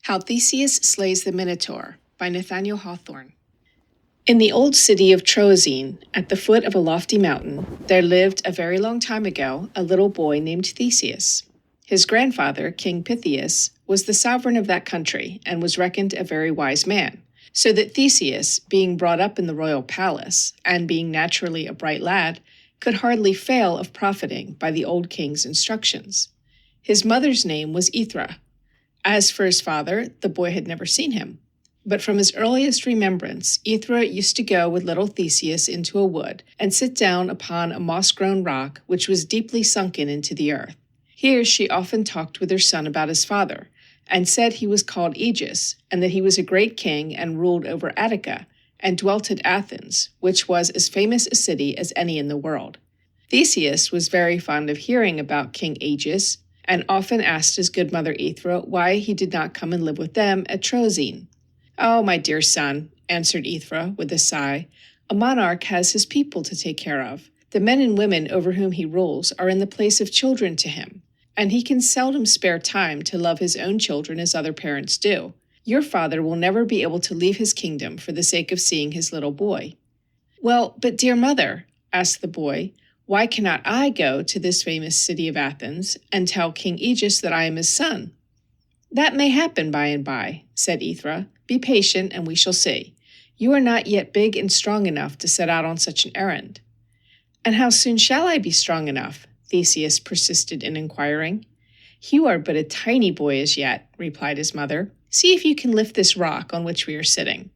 How Theseus Slays the Minotaur by Nathaniel Hawthorne. In the old city of Troezene, at the foot of a lofty mountain, there lived a very long time ago a little boy named Theseus. His grandfather, King Pythias, was the sovereign of that country and was reckoned a very wise man, so that Theseus, being brought up in the royal palace, and being naturally a bright lad, could hardly fail of profiting by the old king's instructions. His mother's name was Aethra. As for his father, the boy had never seen him. But from his earliest remembrance, Aethra used to go with little Theseus into a wood and sit down upon a moss-grown rock which was deeply sunken into the earth. Here she often talked with her son about his father, and said he was called Aegis, and that he was a great king and ruled over Attica, and dwelt at Athens, which was as famous a city as any in the world. Theseus was very fond of hearing about King Aegis, and often asked his good mother Aethra why he did not come and live with them at Troezene. "Oh, my dear son," answered Aethra with a sigh, "a monarch has his people to take care of. The men and women over whom he rules are in the place of children to him, and he can seldom spare time to love his own children as other parents do. Your father will never be able to leave his kingdom for the sake of seeing his little boy." "Well, but dear mother," asked the boy, "why cannot I go to this famous city of Athens and tell King Aegis that I am his son?" "That may happen by and by," said Aethra. "Be patient, and we shall see. You are not yet big and strong enough to set out on such an errand." "And how soon shall I be strong enough?" Theseus persisted in inquiring. "You are but a tiny boy as yet," replied his mother. "See if you can lift this rock on which we are sitting."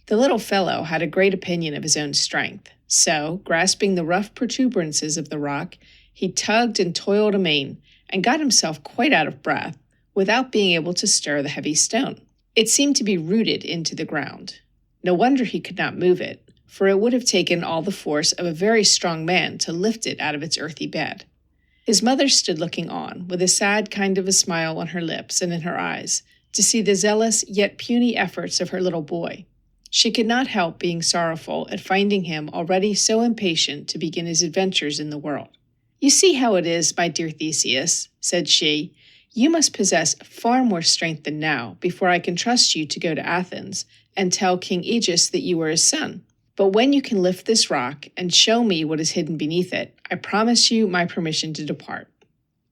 The little fellow had a great opinion of his own strength. So, grasping the rough protuberances of the rock, he tugged and toiled amain, and got himself quite out of breath, without being able to stir the heavy stone. It seemed to be rooted into the ground. No wonder he could not move it, for it would have taken all the force of a very strong man to lift it out of its earthy bed. His mother stood looking on, with a sad kind of a smile on her lips and in her eyes, to see the zealous yet puny efforts of her little boy. She could not help being sorrowful at finding him already so impatient to begin his adventures in the world. "You see how it is, my dear Theseus," said she. "You must possess far more strength than now before I can trust you to go to Athens and tell King Aegis that you are his son. But when you can lift this rock and show me what is hidden beneath it, I promise you my permission to depart."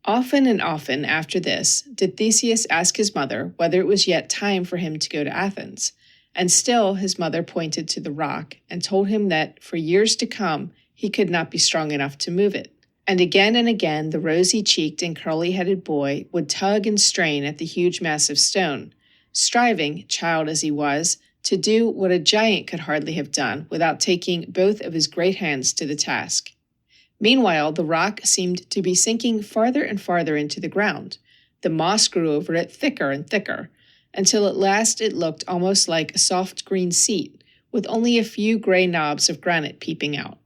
Often and often after this did Theseus ask his mother whether it was yet time for him to go to Athens. And still his mother pointed to the rock and told him that for years to come he could not be strong enough to move it. And again the rosy-cheeked and curly-headed boy would tug and strain at the huge mass of stone, striving, child as he was, to do what a giant could hardly have done without taking both of his great hands to the task. Meanwhile the rock seemed to be sinking farther and farther into the ground. The moss grew over it thicker and thicker, until at last it looked almost like a soft green seat, with only a few gray knobs of granite peeping out.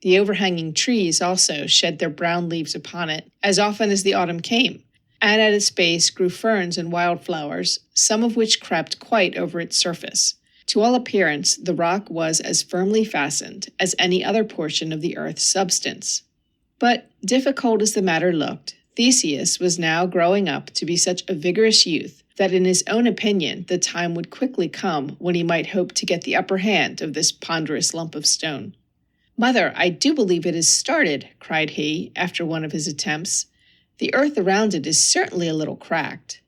The overhanging trees also shed their brown leaves upon it as often as the autumn came, and at its base grew ferns and wildflowers, some of which crept quite over its surface. To all appearance, the rock was as firmly fastened as any other portion of the earth's substance. But, difficult as the matter looked, Theseus was now growing up to be such a vigorous youth that in his own opinion the time would quickly come when he might hope to get the upper hand of this ponderous lump of stone. "Mother, I do believe it has started," cried he, after one of his attempts. "The earth around it is certainly a little cracked."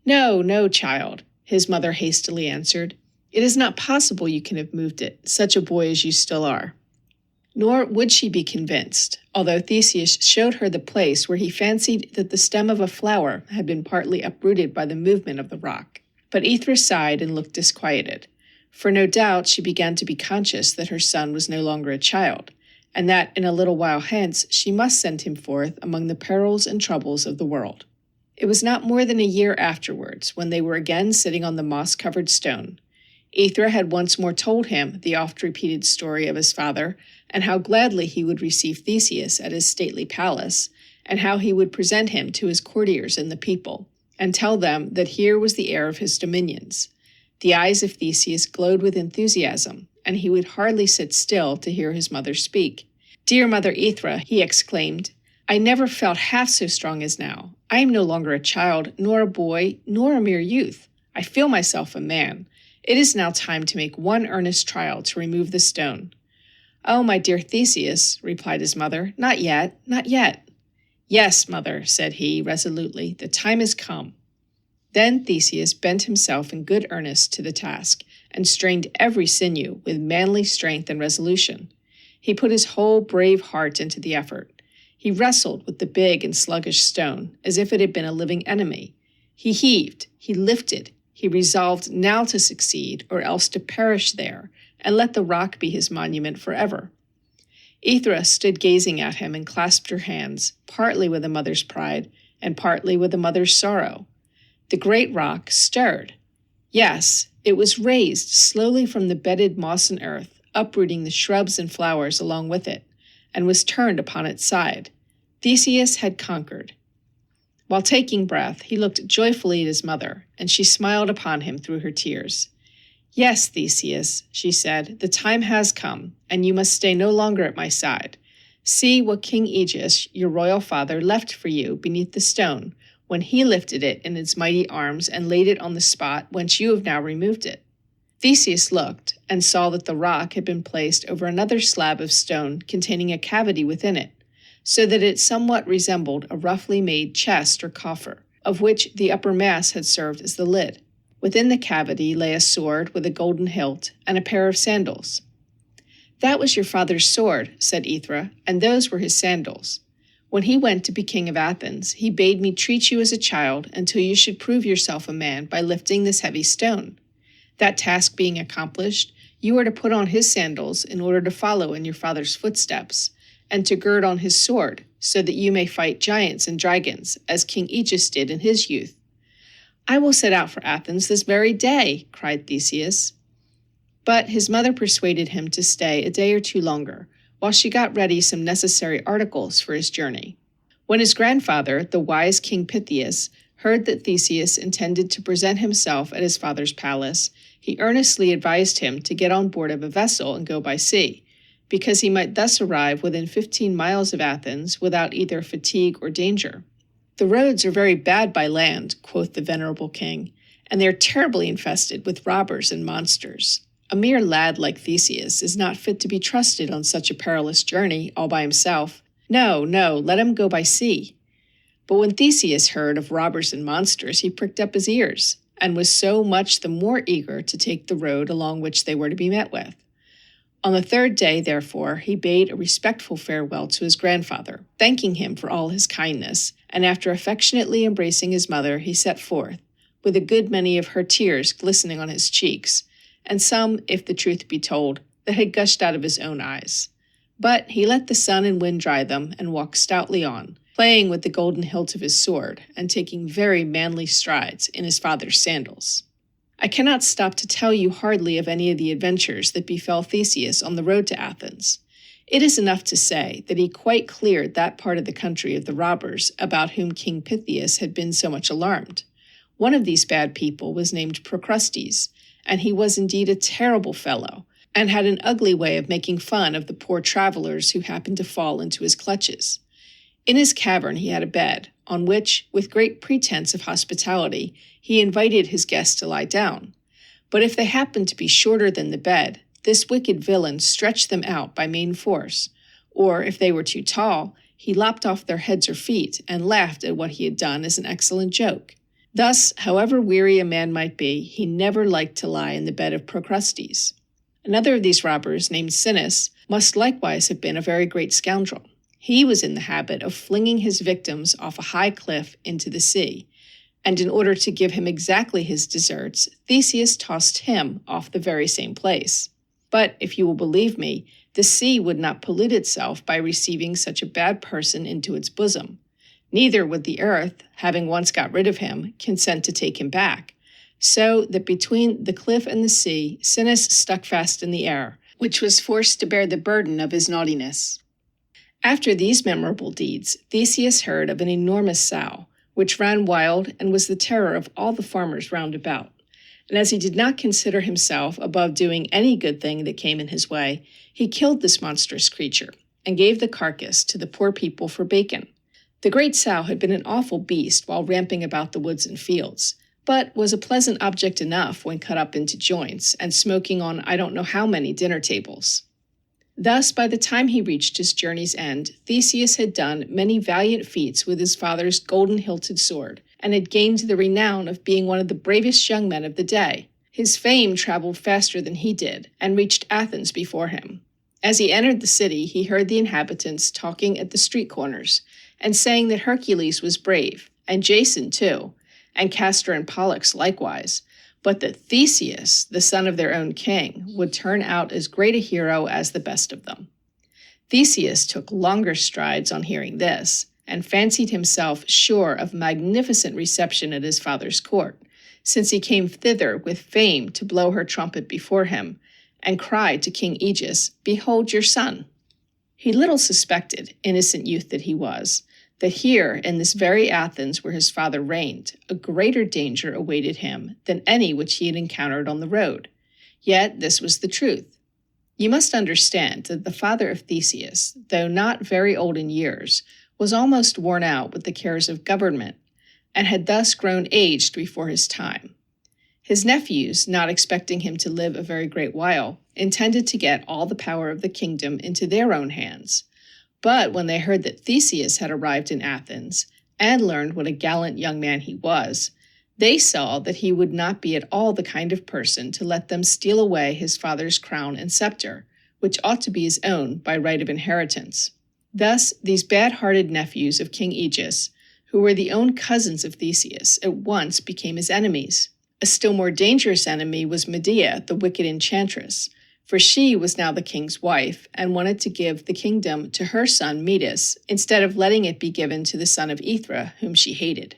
"No, no, child," his mother hastily answered. "It is not possible you can have moved it, such a boy as you still are." Nor would she be convinced, although Theseus showed her the place where he fancied that the stem of a flower had been partly uprooted by the movement of the rock. But Aethra sighed and looked disquieted, for no doubt she began to be conscious that her son was no longer a child, and that in a little while hence she must send him forth among the perils and troubles of the world. It was not more than a year afterwards, when they were again sitting on the moss-covered stone. Aethra had once more told him the oft-repeated story of his father, and how gladly he would receive Theseus at his stately palace, and how he would present him to his courtiers and the people, and tell them that here was the heir of his dominions. The eyes of Theseus glowed with enthusiasm, and he would hardly sit still to hear his mother speak. "Dear Mother Aethra," he exclaimed, "I never felt half so strong as now. I am no longer a child, nor a boy, nor a mere youth. I feel myself a man. It is now time to make one earnest trial to remove the stone." "Oh, my dear Theseus," replied his mother, "not yet, not yet." "Yes, mother," said he resolutely, "the time is come." Then Theseus bent himself in good earnest to the task, and strained every sinew with manly strength and resolution. He put his whole brave heart into the effort. He wrestled with the big and sluggish stone, as if it had been a living enemy. He heaved, he lifted, he resolved now to succeed, or else to perish there, and let the rock be his monument forever. Aethra stood gazing at him and clasped her hands, partly with a mother's pride, and partly with a mother's sorrow. The great rock stirred. Yes, it was raised slowly from the bedded moss and earth, uprooting the shrubs and flowers along with it, and was turned upon its side. Theseus had conquered. While taking breath, he looked joyfully at his mother, and she smiled upon him through her tears. "Yes, Theseus," she said, "the time has come, and you must stay no longer at my side. See what King Aegeus, your royal father, left for you beneath the stone, when he lifted it in his mighty arms and laid it on the spot whence you have now removed it." Theseus looked, and saw that the rock had been placed over another slab of stone containing a cavity within it, so that it somewhat resembled a roughly made chest or coffer, of which the upper mass had served as the lid. Within the cavity lay a sword with a golden hilt and a pair of sandals. "That was your father's sword," said Aethra, "and those were his sandals. When he went to be king of Athens, he bade me treat you as a child until you should prove yourself a man by lifting this heavy stone. That task being accomplished, you are to put on his sandals in order to follow in your father's footsteps, and to gird on his sword, so that you may fight giants and dragons, as King Aegeus did in his youth." "I will set out for Athens this very day," cried Theseus. But his mother persuaded him to stay a day or two longer, while she got ready some necessary articles for his journey. When his grandfather, the wise King Pythias, heard that Theseus intended to present himself at his father's palace, he earnestly advised him to get on board of a vessel and go by sea, because he might thus arrive within 15 miles of Athens without either fatigue or danger. "The roads are very bad by land," quoth the venerable king, "and they are terribly infested with robbers and monsters. A mere lad like Theseus is not fit to be trusted on such a perilous journey all by himself. No, no, let him go by sea." But when Theseus heard of robbers and monsters, he pricked up his ears, and was so much the more eager to take the road along which they were to be met with. On the third day, therefore, he bade a respectful farewell to his grandfather, thanking him for all his kindness, and after affectionately embracing his mother, he set forth, with a good many of her tears glistening on his cheeks, and some, if the truth be told, that had gushed out of his own eyes. But he let the sun and wind dry them, and walked stoutly on, playing with the golden hilt of his sword, and taking very manly strides in his father's sandals. I cannot stop to tell you hardly of any of the adventures that befell Theseus on the road to Athens. It is enough to say that he quite cleared that part of the country of the robbers about whom King Pythias had been so much alarmed. One of these bad people was named Procrustes, and he was indeed a terrible fellow, and had an ugly way of making fun of the poor travelers who happened to fall into his clutches. In his cavern he had a bed, on which, with great pretense of hospitality, he invited his guests to lie down. But if they happened to be shorter than the bed, this wicked villain stretched them out by main force, or if they were too tall, he lopped off their heads or feet, and laughed at what he had done as an excellent joke. Thus, however weary a man might be, he never liked to lie in the bed of Procrustes. Another of these robbers, named Sinis, must likewise have been a very great scoundrel. He was in the habit of flinging his victims off a high cliff into the sea, and in order to give him exactly his deserts, Theseus tossed him off the very same place. But, if you will believe me, the sea would not pollute itself by receiving such a bad person into its bosom. Neither would the earth, having once got rid of him, consent to take him back, so that between the cliff and the sea, Sinis stuck fast in the air, which was forced to bear the burden of his naughtiness. After these memorable deeds, Theseus heard of an enormous sow, which ran wild and was the terror of all the farmers round about. And as he did not consider himself above doing any good thing that came in his way, he killed this monstrous creature, and gave the carcass to the poor people for bacon. The great sow had been an awful beast while ramping about the woods and fields, but was a pleasant object enough when cut up into joints and smoking on I don't know how many dinner tables. Thus, by the time he reached his journey's end, Theseus had done many valiant feats with his father's golden-hilted sword, and had gained the renown of being one of the bravest young men of the day. His fame traveled faster than he did, and reached Athens before him. As he entered the city, he heard the inhabitants talking at the street corners, and saying that Hercules was brave, and Jason too, and Castor and Pollux likewise, but that Theseus, the son of their own king, would turn out as great a hero as the best of them. Theseus took longer strides on hearing this, and fancied himself sure of magnificent reception at his father's court, since he came thither with Fame to blow her trumpet before him, and cried to King Aegeus, "Behold your son." He little suspected, innocent youth that he was, that here, in this very Athens where his father reigned, a greater danger awaited him than any which he had encountered on the road. Yet this was the truth. You must understand that the father of Theseus, though not very old in years, was almost worn out with the cares of government, and had thus grown aged before his time. His nephews, not expecting him to live a very great while, intended to get all the power of the kingdom into their own hands. But when they heard that Theseus had arrived in Athens, and learned what a gallant young man he was, they saw that he would not be at all the kind of person to let them steal away his father's crown and scepter, which ought to be his own by right of inheritance. Thus, these bad-hearted nephews of King Aegeus, who were the own cousins of Theseus, at once became his enemies. A still more dangerous enemy was Medea, the wicked enchantress, for she was now the king's wife, and wanted to give the kingdom to her son Metis, instead of letting it be given to the son of Aethra, whom she hated.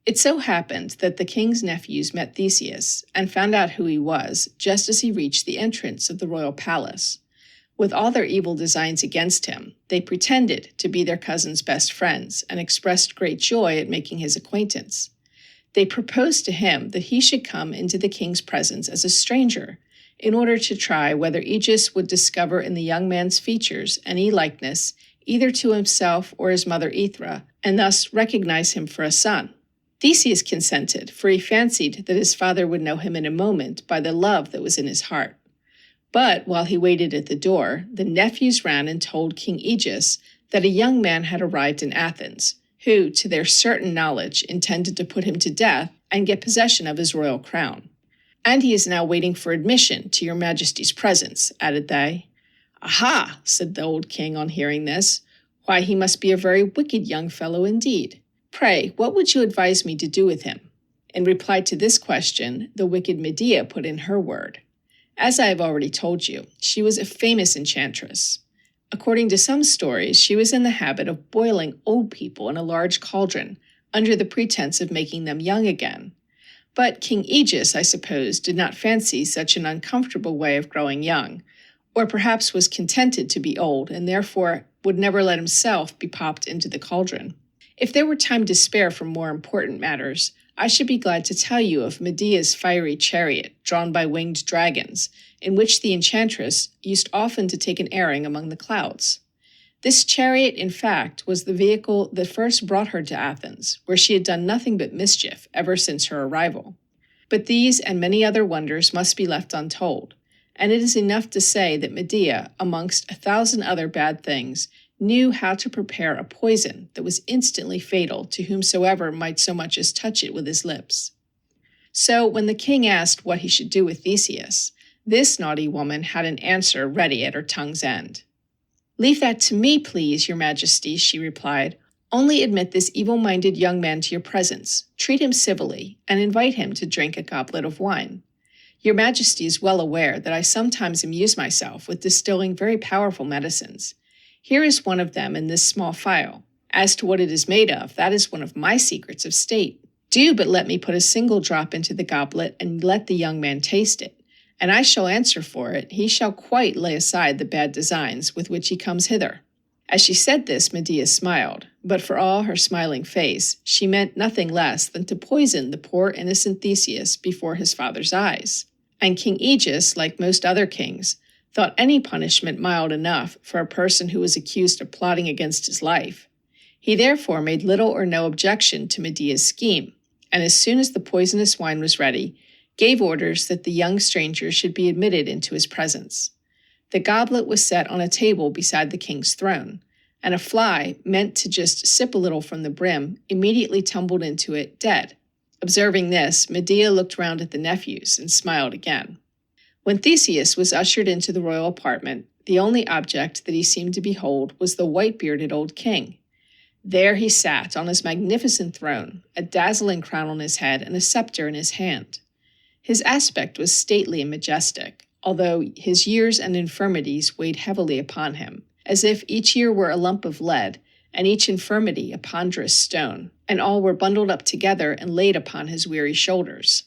It so happened that the king's nephews met Theseus, and found out who he was, just as he reached the entrance of the royal palace. With all their evil designs against him, they pretended to be their cousin's best friends, and expressed great joy at making his acquaintance. They proposed to him that he should come into the king's presence as a stranger, in order to try whether Aegeus would discover in the young man's features any likeness either to himself or his mother Aethra, and thus recognize him for a son. Theseus consented, for he fancied that his father would know him in a moment by the love that was in his heart. But while he waited at the door, the nephews ran and told King Aegeus that a young man had arrived in Athens, who, to their certain knowledge, intended to put him to death and get possession of his royal crown. "And he is now waiting for admission to your majesty's presence," added they. "Aha," said the old king on hearing this, "why, he must be a very wicked young fellow indeed. Pray, what would you advise me to do with him?" In reply to this question, the wicked Medea put in her word. As I have already told you, she was a famous enchantress. According to some stories, she was in the habit of boiling old people in a large cauldron, under the pretense of making them young again. But King Aegeus, I suppose, did not fancy such an uncomfortable way of growing young, or perhaps was contented to be old, and therefore would never let himself be popped into the cauldron. If there were time to spare for more important matters, I should be glad to tell you of Medea's fiery chariot, drawn by winged dragons, in which the enchantress used often to take an airing among the clouds. This chariot, in fact, was the vehicle that first brought her to Athens, where she had done nothing but mischief ever since her arrival. But these and many other wonders must be left untold, and it is enough to say that Medea, amongst 1,000 other bad things, knew how to prepare a poison that was instantly fatal to whomsoever might so much as touch it with his lips. So when the king asked what he should do with Theseus, this naughty woman had an answer ready at her tongue's end. "Leave that to me, please, your majesty," she replied. "Only admit this evil-minded young man to your presence, treat him civilly, and invite him to drink a goblet of wine. Your majesty is well aware that I sometimes amuse myself with distilling very powerful medicines. Here is one of them in this small phial. As to what it is made of, that is one of my secrets of state. Do but let me put a single drop into the goblet and let the young man taste it, and I shall answer for it, he shall quite lay aside the bad designs with which he comes hither." As she said this, Medea smiled, but for all her smiling face, she meant nothing less than to poison the poor innocent Theseus before his father's eyes. And King Aegeus, like most other kings, thought any punishment mild enough for a person who was accused of plotting against his life. He therefore made little or no objection to Medea's scheme, and as soon as the poisonous wine was ready, gave orders that the young stranger should be admitted into his presence. The goblet was set on a table beside the king's throne, and a fly, meant to just sip a little from the brim, immediately tumbled into it, dead. Observing this, Medea looked round at the nephews and smiled again. When Theseus was ushered into the royal apartment, the only object that he seemed to behold was the white-bearded old king. There he sat on his magnificent throne, a dazzling crown on his head and a scepter in his hand. His aspect was stately and majestic, although his years and infirmities weighed heavily upon him, as if each year were a lump of lead, and each infirmity a ponderous stone, and all were bundled up together and laid upon his weary shoulders.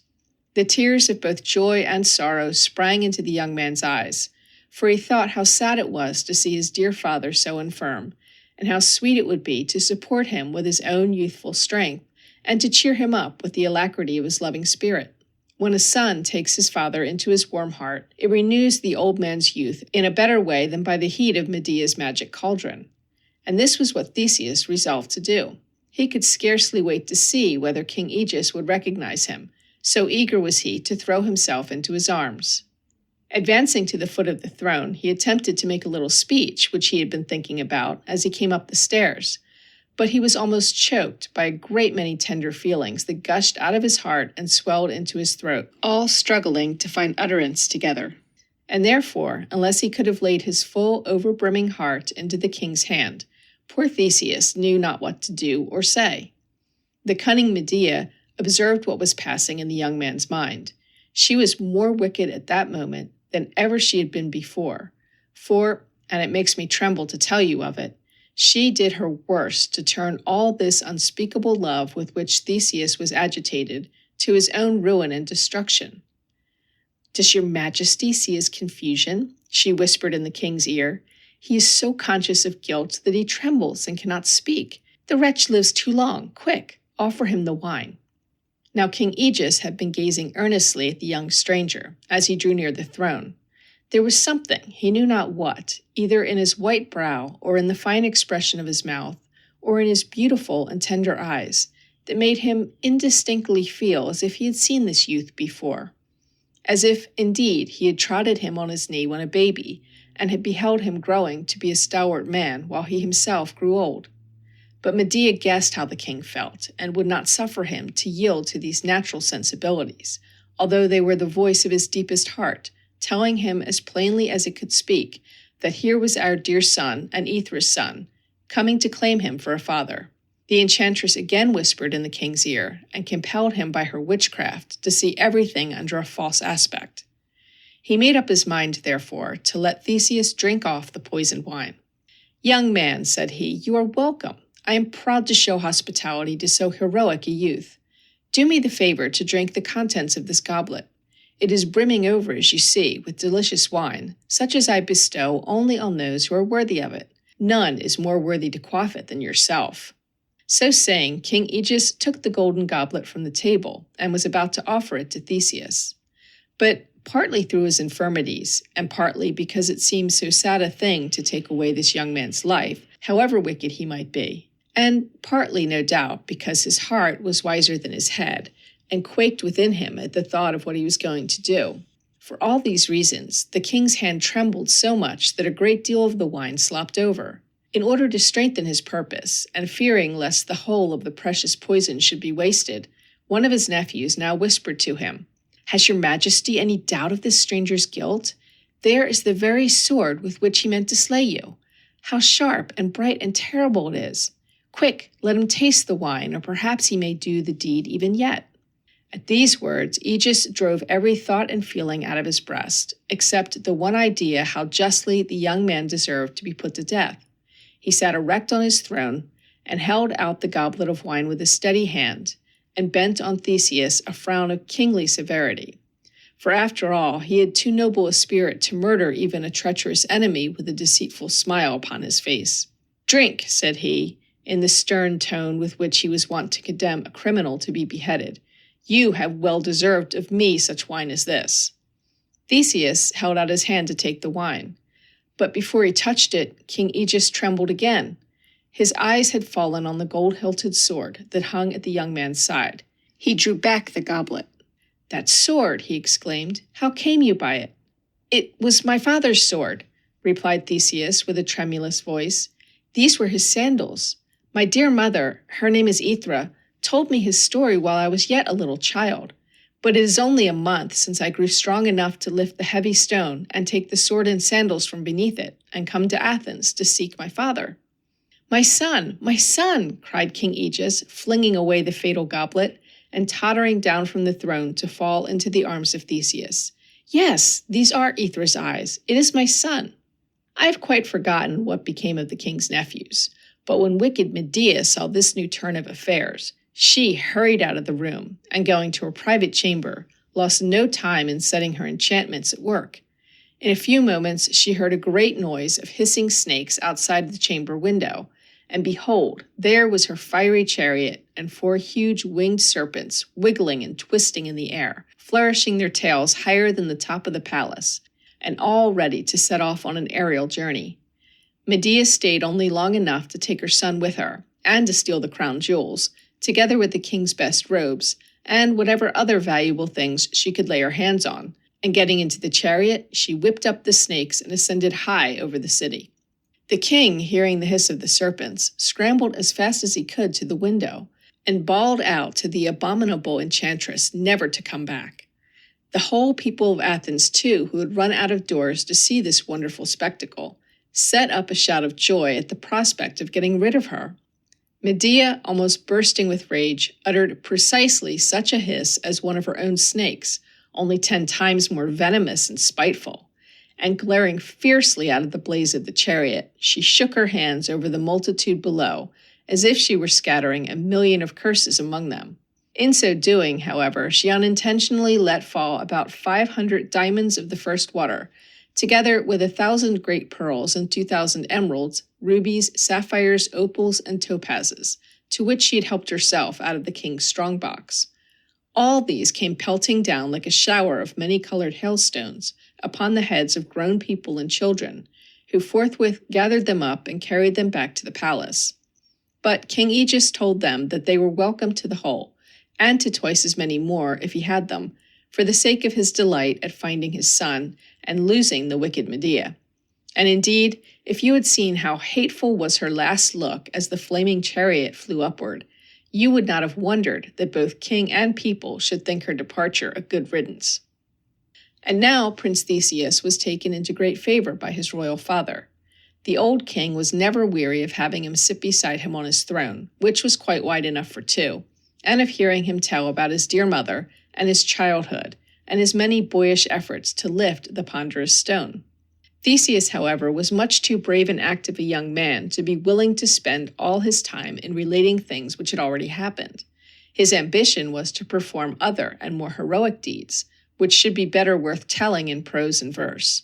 The tears of both joy and sorrow sprang into the young man's eyes, for he thought how sad it was to see his dear father so infirm, and how sweet it would be to support him with his own youthful strength, and to cheer him up with the alacrity of his loving spirit. When a son takes his father into his warm heart, it renews the old man's youth in a better way than by the heat of Medea's magic cauldron. And this was what Theseus resolved to do. He could scarcely wait to see whether King Aegis would recognize him, so eager was he to throw himself into his arms. Advancing to the foot of the throne, he attempted to make a little speech, which he had been thinking about, as he came up the stairs. But he was almost choked by a great many tender feelings that gushed out of his heart and swelled into his throat, all struggling to find utterance together. And therefore, unless he could have laid his full, overbrimming heart into the king's hand, poor Theseus knew not what to do or say. The cunning Medea observed what was passing in the young man's mind. She was more wicked at that moment than ever she had been before, for, and it makes me tremble to tell you of it, she did her worst to turn all this unspeakable love with which Theseus was agitated to his own ruin and destruction. "Does your majesty see his confusion?" she whispered in the king's ear. "He is so conscious of guilt that he trembles and cannot speak. The wretch lives too long. Quick, offer him the wine." Now King Aegis had been gazing earnestly at the young stranger as he drew near the throne. There was something, he knew not what, either in his white brow or in the fine expression of his mouth, or in his beautiful and tender eyes, that made him indistinctly feel as if he had seen this youth before. As if, indeed, he had trotted him on his knee when a baby, and had beheld him growing to be a stalwart man while he himself grew old. But Medea guessed how the king felt, and would not suffer him to yield to these natural sensibilities, although they were the voice of his deepest heart, telling him as plainly as it could speak that here was our dear son and Aethra's son, coming to claim him for a father. The enchantress again whispered in the king's ear, and compelled him by her witchcraft to see everything under a false aspect. He made up his mind, therefore, to let Theseus drink off the poisoned wine. "Young man," said he, "you are welcome. I am proud to show hospitality to so heroic a youth. Do me the favor to drink the contents of this goblet. It is brimming over, as you see, with delicious wine, such as I bestow only on those who are worthy of it. None is more worthy to quaff it than yourself." So saying, King Aegis took the golden goblet from the table and was about to offer it to Theseus. But partly through his infirmities, and partly because it seemed so sad a thing to take away this young man's life, however wicked he might be, and partly, no doubt, because his heart was wiser than his head, and quaked within him at the thought of what he was going to do. For all these reasons, the king's hand trembled so much that a great deal of the wine slopped over. In order to strengthen his purpose, and fearing lest the whole of the precious poison should be wasted, one of his nephews now whispered to him, "Has your majesty any doubt of this stranger's guilt? There is the very sword with which he meant to slay you. How sharp and bright and terrible it is! Quick, let him taste the wine, or perhaps he may do the deed even yet." At these words, Aegis drove every thought and feeling out of his breast, except the one idea how justly the young man deserved to be put to death. He sat erect on his throne, and held out the goblet of wine with a steady hand, and bent on Theseus a frown of kingly severity. For after all, he had too noble a spirit to murder even a treacherous enemy with a deceitful smile upon his face. "Drink," said he, in the stern tone with which he was wont to condemn a criminal to be beheaded. "You have well deserved of me such wine as this." Theseus held out his hand to take the wine. But before he touched it, King Aegis trembled again. His eyes had fallen on the gold-hilted sword that hung at the young man's side. He drew back the goblet. "That sword," he exclaimed. "How came you by it?" "It was my father's sword," replied Theseus with a tremulous voice. "These were his sandals. My dear mother, her name is Aethra, told me his story while I was yet a little child. But it is only a month since I grew strong enough to lift the heavy stone and take the sword and sandals from beneath it and come to Athens to seek my father." My son, cried King Aegeus, flinging away the fatal goblet and tottering down from the throne to fall into the arms of Theseus. "Yes, these are Aethra's eyes. It is my son." I had quite forgotten what became of the king's nephews, but when wicked Medea saw this new turn of affairs, she hurried out of the room and, going to her private chamber, lost no time in setting her enchantments at work. In a few moments she heard a great noise of hissing snakes outside the chamber window, and behold, there was her fiery chariot and 4 huge winged serpents wiggling and twisting in the air, flourishing their tails higher than the top of the palace, and all ready to set off on an aerial journey. Medea stayed only long enough to take her son with her, and to steal the crown jewels, together with the king's best robes, and whatever other valuable things she could lay her hands on, and getting into the chariot, she whipped up the snakes and ascended high over the city. The king, hearing the hiss of the serpents, scrambled as fast as he could to the window, and bawled out to the abominable enchantress never to come back. The whole people of Athens, too, who had run out of doors to see this wonderful spectacle, set up a shout of joy at the prospect of getting rid of her. Medea, almost bursting with rage, uttered precisely such a hiss as one of her own snakes, only 10 times more venomous and spiteful, and glaring fiercely out of the blaze of the chariot, she shook her hands over the multitude below, as if she were scattering 1,000,000 of curses among them. In so doing, however, she unintentionally let fall about 500 diamonds of the first water, together with 1,000 great pearls and 2,000 emeralds, rubies, sapphires, opals, and topazes, to which she had helped herself out of the king's strongbox. All these came pelting down like a shower of many-colored hailstones upon the heads of grown people and children, who forthwith gathered them up and carried them back to the palace. But King Aegeus told them that they were welcome to the whole, and to twice as many more if he had them, for the sake of his delight at finding his son and losing the wicked Medea. And indeed, if you had seen how hateful was her last look as the flaming chariot flew upward, you would not have wondered that both king and people should think her departure a good riddance. And now Prince Theseus was taken into great favor by his royal father. The old king was never weary of having him sit beside him on his throne, which was quite wide enough for 2, and of hearing him tell about his dear mother and his childhood, and his many boyish efforts to lift the ponderous stone. Theseus, however, was much too brave and active a young man to be willing to spend all his time in relating things which had already happened. His ambition was to perform other and more heroic deeds, which should be better worth telling in prose and verse.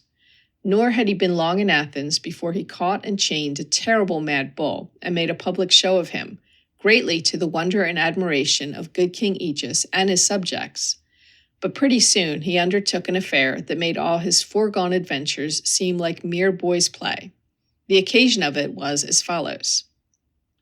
Nor had he been long in Athens before he caught and chained a terrible mad bull and made a public show of him, greatly to the wonder and admiration of good King Aegeus and his subjects. But pretty soon he undertook an affair that made all his foregone adventures seem like mere boy's play. The occasion of it was as follows.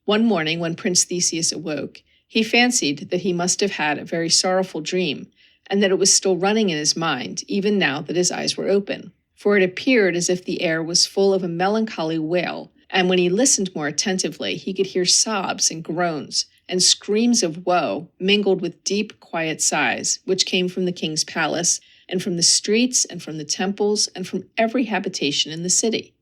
One morning when Prince Theseus awoke, he fancied that he must have had a very sorrowful dream, and that it was still running in his mind, even now that his eyes were open. For it appeared as if the air was full of a melancholy wail, and when he listened more attentively, he could hear sobs and groans, and screams of woe mingled with deep, quiet sighs, which came from the king's palace, and from the streets, and from the temples, and from every habitation in the city.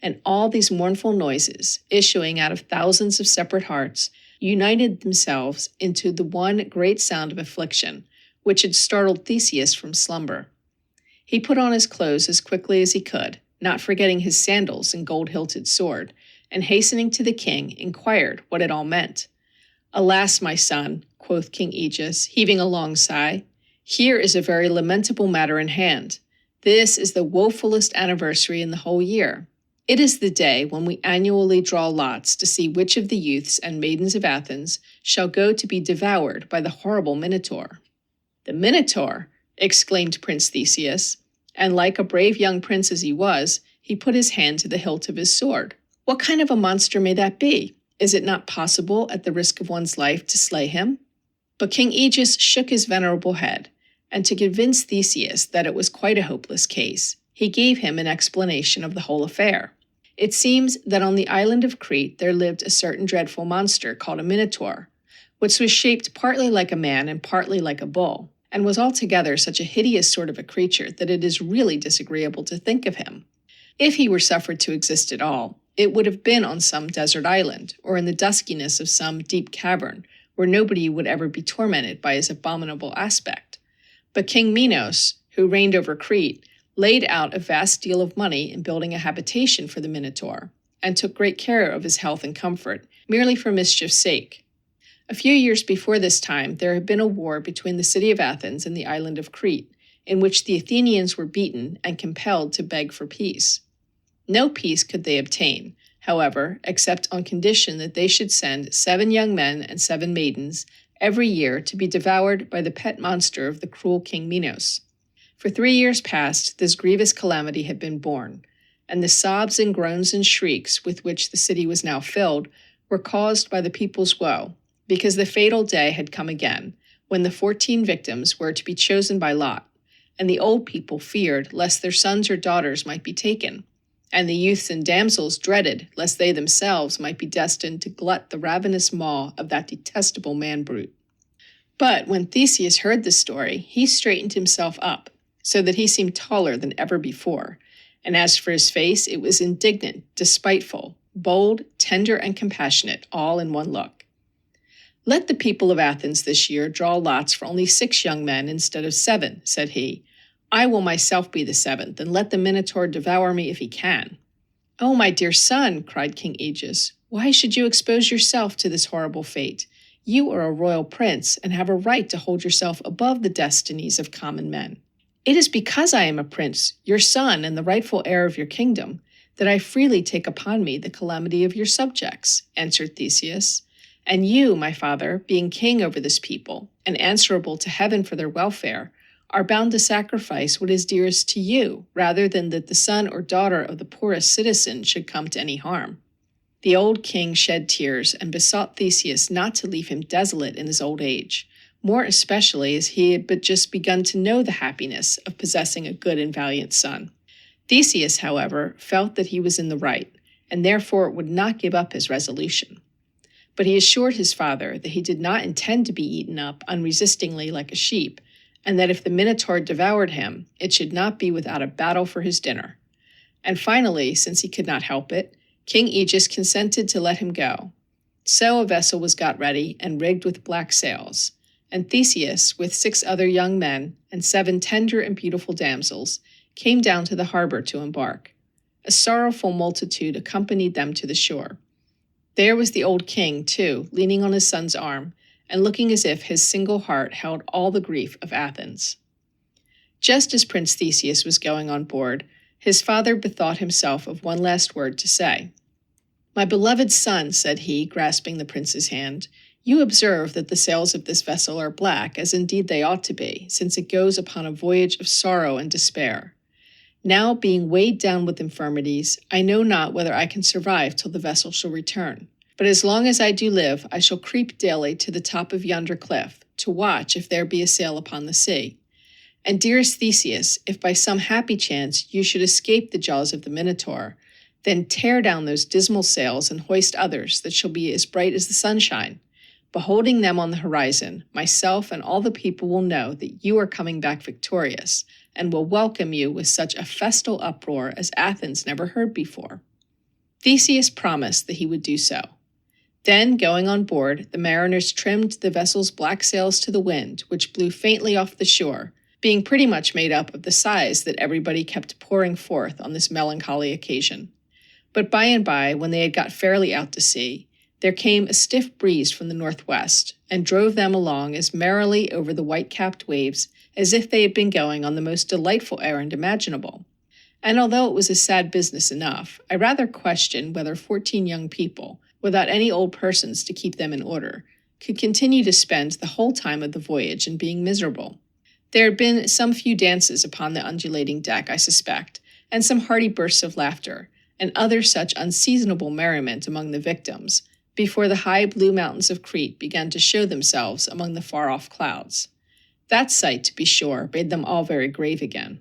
And all these mournful noises, issuing out of thousands of separate hearts, united themselves into the one great sound of affliction, which had startled Theseus from slumber. He put on his clothes as quickly as he could, not forgetting his sandals and gold-hilted sword, and hastening to the king, inquired what it all meant. "Alas, my son," quoth King Aegeus, heaving a long sigh, "here is a very lamentable matter in hand. This is the woefulest anniversary in the whole year. It is the day when we annually draw lots to see which of the youths and maidens of Athens shall go to be devoured by the horrible Minotaur." "The Minotaur!" exclaimed Prince Theseus, and like a brave young prince as he was, he put his hand to the hilt of his sword. "What kind of a monster may that be? Is it not possible, at the risk of one's life, to slay him?" But King Aegeus shook his venerable head, and to convince Theseus that it was quite a hopeless case, he gave him an explanation of the whole affair. It seems that on the island of Crete there lived a certain dreadful monster called a Minotaur, which was shaped partly like a man and partly like a bull, and was altogether such a hideous sort of a creature that it is really disagreeable to think of him. If he were suffered to exist at all, it would have been on some desert island, or in the duskiness of some deep cavern, where nobody would ever be tormented by his abominable aspect. But King Minos, who reigned over Crete, laid out a vast deal of money in building a habitation for the Minotaur, and took great care of his health and comfort, merely for mischief's sake. A few years before this time, there had been a war between the city of Athens and the island of Crete, in which the Athenians were beaten and compelled to beg for peace. No peace could they obtain, however, except on condition that they should send 7 young men and 7 maidens every year to be devoured by the pet monster of the cruel King Minos. For 3 years past, this grievous calamity had been borne, and the sobs and groans and shrieks with which the city was now filled were caused by the people's woe, because the fatal day had come again, when the 14 victims were to be chosen by lot, and the old people feared lest their sons or daughters might be taken, and the youths and damsels dreaded lest they themselves might be destined to glut the ravenous maw of that detestable man-brute. But when Theseus heard the story, he straightened himself up, so that he seemed taller than ever before, and as for his face, it was indignant, despiteful, bold, tender, and compassionate, all in one look. "Let the people of Athens this year draw lots for only 6 young men instead of 7, said he. "I will myself be the 7th, and let the Minotaur devour me if he can." "Oh, my dear son," cried King Aegeus, "why should you expose yourself to this horrible fate? You are a royal prince, and have a right to hold yourself above the destinies of common men." "It is because I am a prince, your son, and the rightful heir of your kingdom, that I freely take upon me the calamity of your subjects," answered Theseus. "And you, my father, being king over this people, and answerable to heaven for their welfare, are bound to sacrifice what is dearest to you, rather than that the son or daughter of the poorest citizen should come to any harm." The old king shed tears and besought Theseus not to leave him desolate in his old age, more especially as he had but just begun to know the happiness of possessing a good and valiant son. Theseus, however, felt that he was in the right, and therefore would not give up his resolution. But he assured his father that he did not intend to be eaten up unresistingly like a sheep, and that if the Minotaur devoured him, it should not be without a battle for his dinner. And finally, since he could not help it, King Aegeus consented to let him go. So a vessel was got ready and rigged with black sails, and Theseus, with 6 other young men and 7 tender and beautiful damsels, came down to the harbor to embark. A sorrowful multitude accompanied them to the shore. There was the old king, too, leaning on his son's arm, and looking as if his single heart held all the grief of Athens. Just as Prince Theseus was going on board, his father bethought himself of one last word to say. "My beloved son," said he, grasping the prince's hand, "you observe that the sails of this vessel are black, as indeed they ought to be, since it goes upon a voyage of sorrow and despair. Now, being weighed down with infirmities, I know not whether I can survive till the vessel shall return. But as long as I do live, I shall creep daily to the top of yonder cliff, to watch if there be a sail upon the sea. And dearest Theseus, if by some happy chance you should escape the jaws of the Minotaur, then tear down those dismal sails and hoist others that shall be as bright as the sunshine. Beholding them on the horizon, myself and all the people will know that you are coming back victorious, and will welcome you with such a festal uproar as Athens never heard before." Theseus promised that he would do so. Then, going on board, the mariners trimmed the vessel's black sails to the wind, which blew faintly off the shore, being pretty much made up of the sighs that everybody kept pouring forth on this melancholy occasion. But by and by, when they had got fairly out to sea, there came a stiff breeze from the northwest, and drove them along as merrily over the white-capped waves as if they had been going on the most delightful errand imaginable. And although it was a sad business enough, I rather question whether 14 young people, without any old persons to keep them in order, could continue to spend the whole time of the voyage in being miserable. There had been some few dances upon the undulating deck, I suspect, and some hearty bursts of laughter, and other such unseasonable merriment among the victims, before the high blue mountains of Crete began to show themselves among the far-off clouds. That sight, to be sure, made them all very grave again.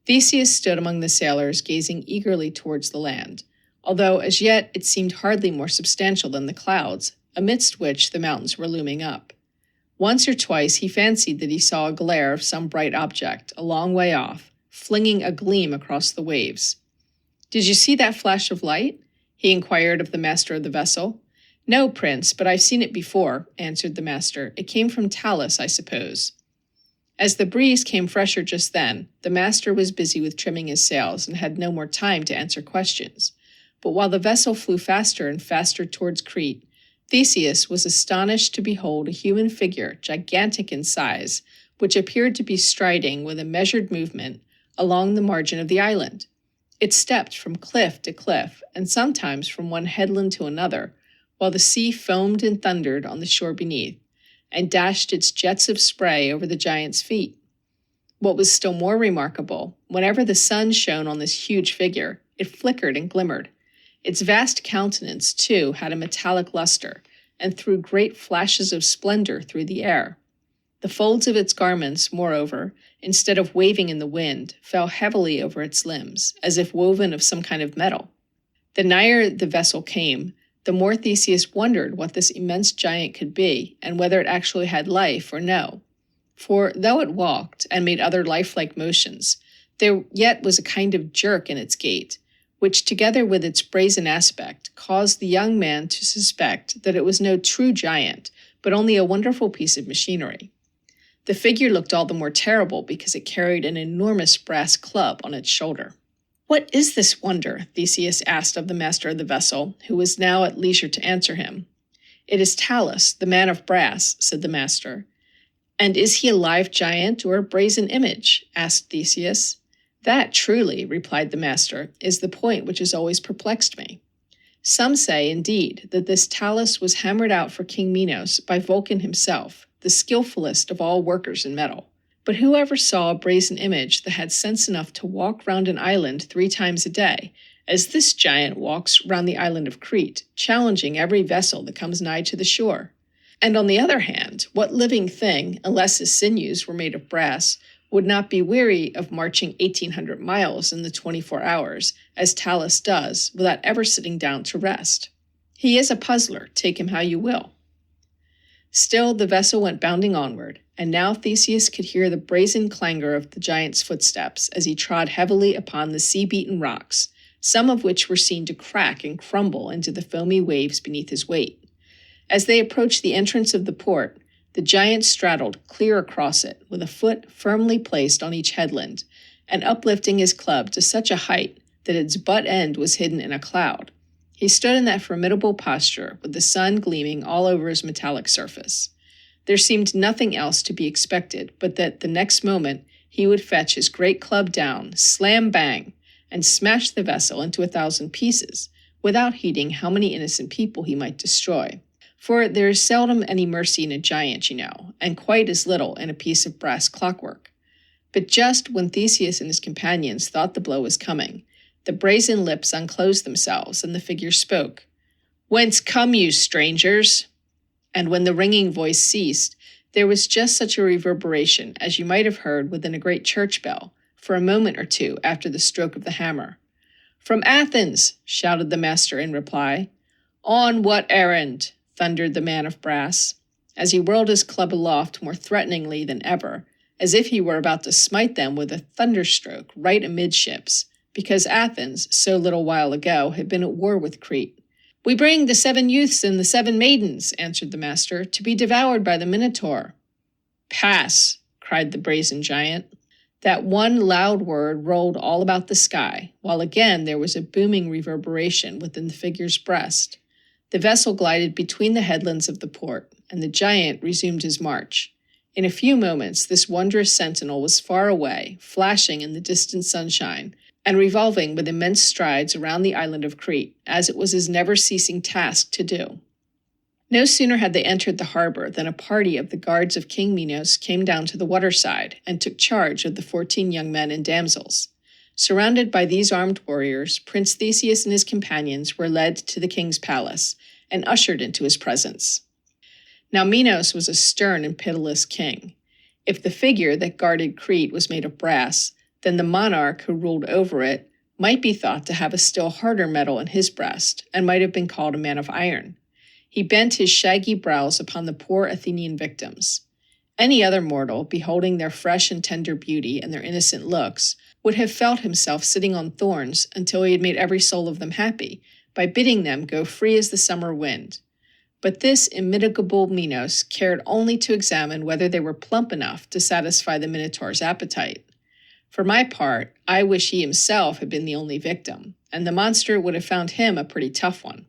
Theseus stood among the sailors, gazing eagerly towards the land, although as yet it seemed hardly more substantial than the clouds, amidst which the mountains were looming up. Once or twice he fancied that he saw a glare of some bright object, a long way off, flinging a gleam across the waves. "Did you see that flash of light?" he inquired of the master of the vessel. "No, Prince, but I've seen it before," answered the master. "It came from Talus, I suppose." As the breeze came fresher just then, the master was busy with trimming his sails and had no more time to answer questions. But while the vessel flew faster and faster towards Crete, Theseus was astonished to behold a human figure, gigantic in size, which appeared to be striding with a measured movement along the margin of the island. It stepped from cliff to cliff, and sometimes from one headland to another, while the sea foamed and thundered on the shore beneath, and dashed its jets of spray over the giant's feet. What was still more remarkable, whenever the sun shone on this huge figure, it flickered and glimmered. Its vast countenance, too, had a metallic luster, and threw great flashes of splendor through the air. The folds of its garments, moreover, instead of waving in the wind, fell heavily over its limbs, as if woven of some kind of metal. The nigher the vessel came, the more Theseus wondered what this immense giant could be, and whether it actually had life or no. For though it walked, and made other lifelike motions, there yet was a kind of jerk in its gait, which, together with its brazen aspect, caused the young man to suspect that it was no true giant, but only a wonderful piece of machinery. The figure looked all the more terrible because it carried an enormous brass club on its shoulder. "What is this wonder?" Theseus asked of the master of the vessel, who was now at leisure to answer him. "It is Talus, the man of brass," said the master. "And is he a live giant or a brazen image?" asked Theseus. "That, truly," replied the master, "is the point which has always perplexed me. Some say, indeed, that this Talus was hammered out for King Minos by Vulcan himself, the skillfulest of all workers in metal. But who ever saw a brazen image that had sense enough to walk round an island 3 times a day, as this giant walks round the island of Crete, challenging every vessel that comes nigh to the shore? And on the other hand, what living thing, unless his sinews were made of brass, would not be weary of marching 1,800 miles in the 24 hours, as Talus does, without ever sitting down to rest? He is a puzzler, take him how you will." Still the vessel went bounding onward, and now Theseus could hear the brazen clangor of the giant's footsteps as he trod heavily upon the sea-beaten rocks, some of which were seen to crack and crumble into the foamy waves beneath his weight. As they approached the entrance of the port, the giant straddled clear across it, with a foot firmly placed on each headland, and uplifting his club to such a height that its butt end was hidden in a cloud. He stood in that formidable posture, with the sun gleaming all over his metallic surface. There seemed nothing else to be expected but that the next moment he would fetch his great club down, slam-bang, and smash the vessel into 1,000 pieces, without heeding how many innocent people he might destroy. For there is seldom any mercy in a giant, you know, and quite as little in a piece of brass clockwork. But just when Theseus and his companions thought the blow was coming, the brazen lips unclosed themselves, and the figure spoke. "Whence come you, strangers?" And when the ringing voice ceased, there was just such a reverberation as you might have heard within a great church bell, for a moment or two after the stroke of the hammer. "From Athens," shouted the master in reply. "On what errand?" thundered the man of brass, as he whirled his club aloft more threateningly than ever, as if he were about to smite them with a thunderstroke right amidships, because Athens, so little while ago, had been at war with Crete. "We bring the 7 youths and the 7 maidens," answered the master, "to be devoured by the Minotaur." "Pass," cried the brazen giant. That one loud word rolled all about the sky, while again there was a booming reverberation within the figure's breast. The vessel glided between the headlands of the port, and the giant resumed his march. In a few moments this wondrous sentinel was far away, flashing in the distant sunshine, and revolving with immense strides around the island of Crete, as it was his never-ceasing task to do. No sooner had they entered the harbor than a party of the guards of King Minos came down to the waterside and took charge of the 14 young men and damsels. Surrounded by these armed warriors, Prince Theseus and his companions were led to the king's palace, and ushered into his presence. Now Minos was a stern and pitiless king. If the figure that guarded Crete was made of brass, then the monarch who ruled over it might be thought to have a still harder metal in his breast, and might have been called a man of iron. He bent his shaggy brows upon the poor Athenian victims. Any other mortal, beholding their fresh and tender beauty and their innocent looks, would have felt himself sitting on thorns until he had made every soul of them happy, by bidding them go free as the summer wind. But this immitigable Minos cared only to examine whether they were plump enough to satisfy the Minotaur's appetite. For my part, I wish he himself had been the only victim, and the monster would have found him a pretty tough one.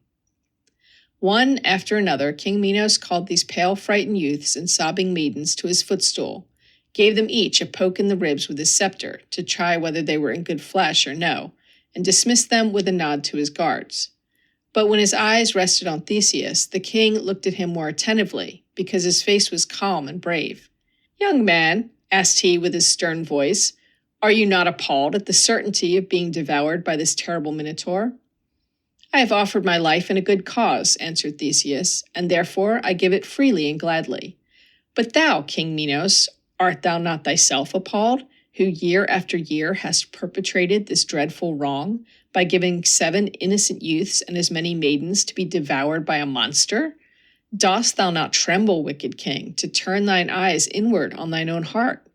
One after another, King Minos called these pale, frightened youths and sobbing maidens to his footstool, gave them each a poke in the ribs with his scepter to try whether they were in good flesh or no, and dismissed them with a nod to his guards. But when his eyes rested on Theseus, the king looked at him more attentively, because his face was calm and brave. "Young man," asked he with his stern voice, "are you not appalled at the certainty of being devoured by this terrible Minotaur?" "I have offered my life in a good cause," answered Theseus, "and therefore I give it freely and gladly. But thou, King Minos, art thou not thyself appalled, who year after year hast perpetrated this dreadful wrong, by giving 7 innocent youths and as many maidens to be devoured by a monster? Dost thou not tremble, wicked king, to turn thine eyes inward on thine own heart?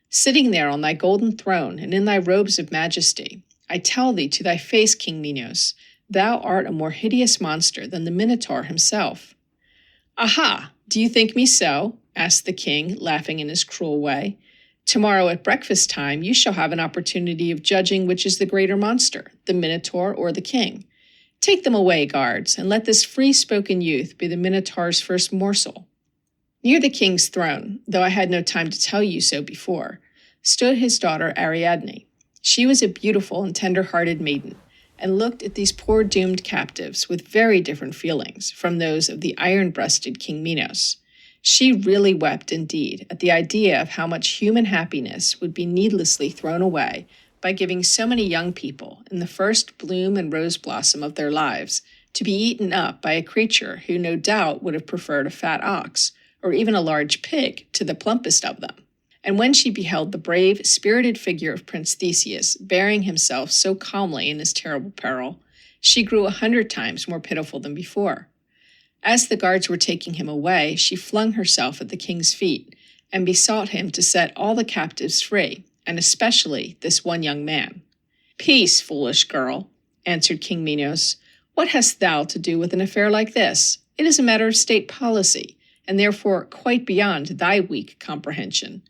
Sitting there on thy golden throne and in thy robes of majesty, I tell thee to thy face, King Minos, thou art a more hideous monster than the Minotaur himself." "Aha! Do you think me so?" asked the king, laughing in his cruel way. "Tomorrow at breakfast time you shall have an opportunity of judging which is the greater monster, the Minotaur or the king. Take them away, guards, and let this free-spoken youth be the Minotaur's first morsel." Near the king's throne, though I had no time to tell you so before, stood his daughter Ariadne. She was a beautiful and tender-hearted maiden, and looked at these poor doomed captives with very different feelings from those of the iron-breasted King Minos. She really wept indeed at the idea of how much human happiness would be needlessly thrown away by giving so many young people, in the first bloom and rose blossom of their lives, to be eaten up by a creature who no doubt would have preferred a fat ox, or even a large pig, to the plumpest of them. And when she beheld the brave, spirited figure of Prince Theseus bearing himself so calmly in his terrible peril, she grew 100 times more pitiful than before. As the guards were taking him away, she flung herself at the king's feet, and besought him to set all the captives free, and especially this one young man. "Peace, foolish girl," answered King Minos. "What hast thou to do with an affair like this? It is a matter of state policy, and therefore quite beyond thy weak comprehension.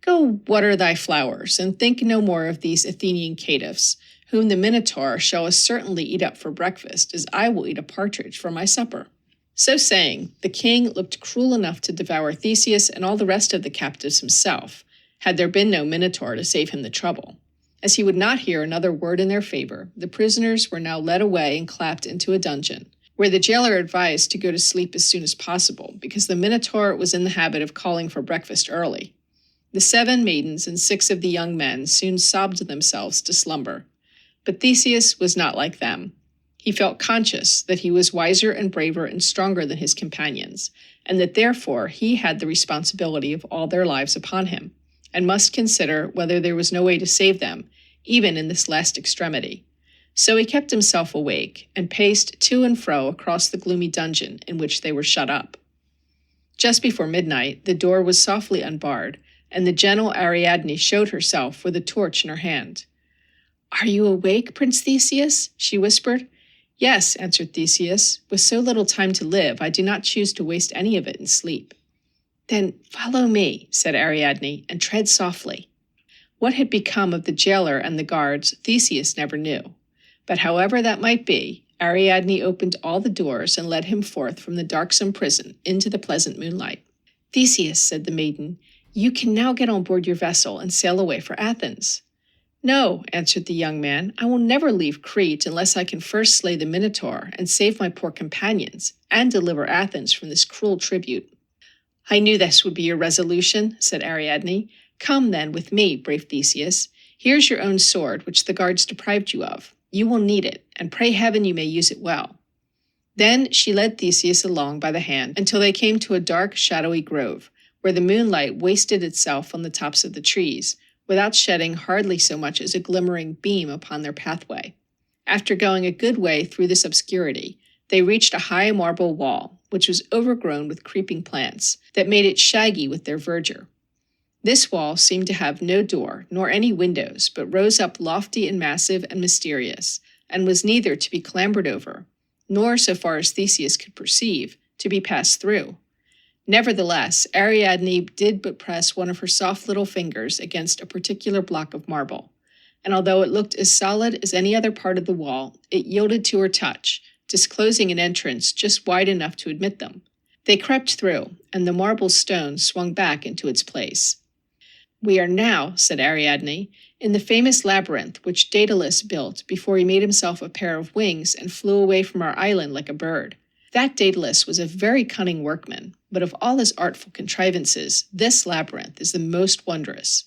Go water thy flowers, and think no more of these Athenian caitiffs, whom the Minotaur shall as certainly eat up for breakfast as I will eat a partridge for my supper." So saying, the king looked cruel enough to devour Theseus and all the rest of the captives himself, had there been no Minotaur to save him the trouble. As he would not hear another word in their favor, the prisoners were now led away and clapped into a dungeon, where the jailer advised to go to sleep as soon as possible, because the Minotaur was in the habit of calling for breakfast early. The 7 maidens and 6 of the young men soon sobbed themselves to slumber. But Theseus was not like them. He felt conscious that he was wiser and braver and stronger than his companions, and that therefore he had the responsibility of all their lives upon him, and must consider whether there was no way to save them, even in this last extremity. So he kept himself awake, and paced to and fro across the gloomy dungeon in which they were shut up. Just before midnight, the door was softly unbarred, and the gentle Ariadne showed herself with a torch in her hand. "Are you awake, Prince Theseus?" she whispered. "Yes," answered Theseus. "With so little time to live, I do not choose to waste any of it in sleep." "Then follow me," said Ariadne, "and tread softly." What had become of the jailer and the guards, Theseus never knew. But however that might be, Ariadne opened all the doors and led him forth from the darksome prison into the pleasant moonlight. "Theseus," said the maiden, "you can now get on board your vessel and sail away for Athens." "No," answered the young man, "I will never leave Crete unless I can first slay the Minotaur and save my poor companions, and deliver Athens from this cruel tribute." "I knew this would be your resolution," said Ariadne. "Come, then, with me, brave Theseus. Here's your own sword, which the guards deprived you of. You will need it, and pray heaven you may use it well." Then she led Theseus along by the hand until they came to a dark, shadowy grove, where the moonlight wasted itself on the tops of the trees, without shedding hardly so much as a glimmering beam upon their pathway. After going a good way through this obscurity, they reached a high marble wall, which was overgrown with creeping plants, that made it shaggy with their verdure. This wall seemed to have no door, nor any windows, but rose up lofty and massive and mysterious, and was neither to be clambered over, nor, so far as Theseus could perceive, to be passed through. Nevertheless, Ariadne did but press one of her soft little fingers against a particular block of marble, and although it looked as solid as any other part of the wall, it yielded to her touch, disclosing an entrance just wide enough to admit them. They crept through, and the marble stone swung back into its place. "We are now," said Ariadne, "in the famous labyrinth which Daedalus built before he made himself a pair of wings and flew away from our island like a bird. That Daedalus was a very cunning workman, but of all his artful contrivances, this labyrinth is the most wondrous.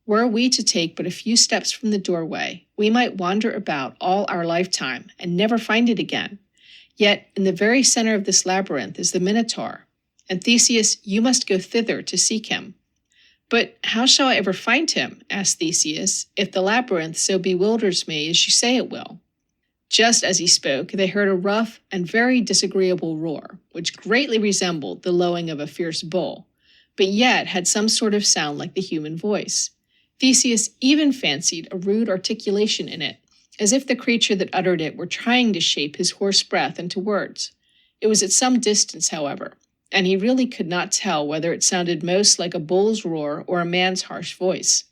Were we to take but a few steps from the doorway, we might wander about all our lifetime and never find it again. Yet in the very center of this labyrinth is the Minotaur, and Theseus, you must go thither to seek him." "But how shall I ever find him," asked Theseus, "if the labyrinth so bewilders me as you say it will?" Just as he spoke, they heard a rough and very disagreeable roar, which greatly resembled the lowing of a fierce bull, but yet had some sort of sound like the human voice. Theseus even fancied a rude articulation in it, as if the creature that uttered it were trying to shape his hoarse breath into words. It was at some distance, however, and he really could not tell whether it sounded most like a bull's roar or a man's harsh voice.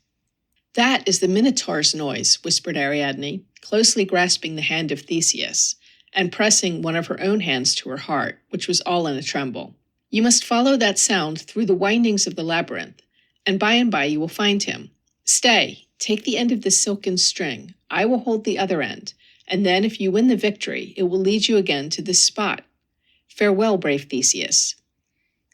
"That is the Minotaur's noise," whispered Ariadne, closely grasping the hand of Theseus, and pressing one of her own hands to her heart, which was all in a tremble. "You must follow that sound through the windings of the labyrinth, and by you will find him. Stay, take the end of the silken string, I will hold the other end, and then if you win the victory, it will lead you again to this spot. Farewell, brave Theseus."